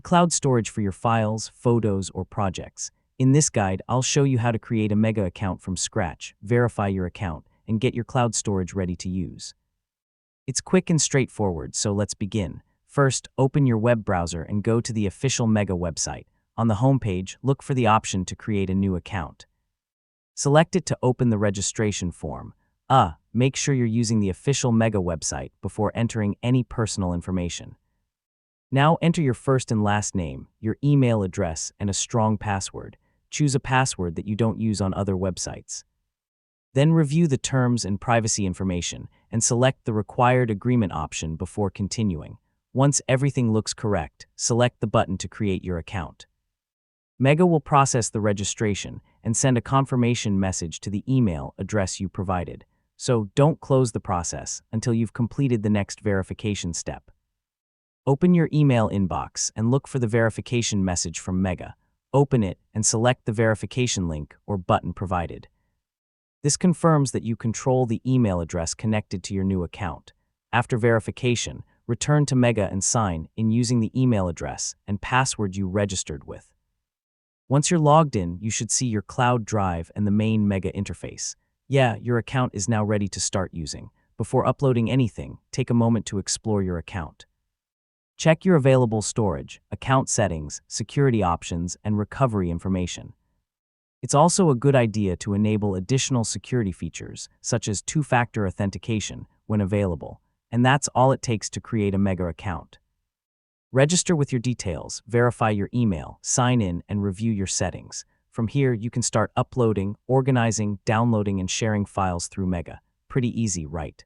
Cloud storage for your files, photos, or projects. In this guide, I'll show you how to create a Mega account from scratch, verify your account, and get your cloud storage ready to use. It's quick and straightforward, so let's begin. First, open your web browser and go to the official Mega website. On the homepage, look for the option to create a new account. Select it to open the registration form. Make sure you're using the official Mega website before entering any personal information. Now enter your first and last name, your email address, and a strong password. Choose a password that you don't use on other websites. Then review the terms and privacy information and select the required agreement option before continuing. Once everything looks correct, select the button to create your account. Mega will process the registration and send a confirmation message to the email address you provided. So don't close the process until you've completed the next verification step. Open your email inbox and look for the verification message from Mega. Open it and select the verification link or button provided. This confirms that you control the email address connected to your new account. After verification, return to Mega and sign in using the email address and password you registered with. Once you're logged in, you should see your cloud drive and the main Mega interface. Your account is now ready to start using. Before uploading anything, take a moment to explore your account. Check your available storage, account settings, security options, and recovery information. It's also a good idea to enable additional security features, such as two-factor authentication, when available, and that's all it takes to create a Mega account. Register with your details, verify your email, sign in, and review your settings. From here, you can start uploading, organizing, downloading, and sharing files through Mega. Pretty easy, right?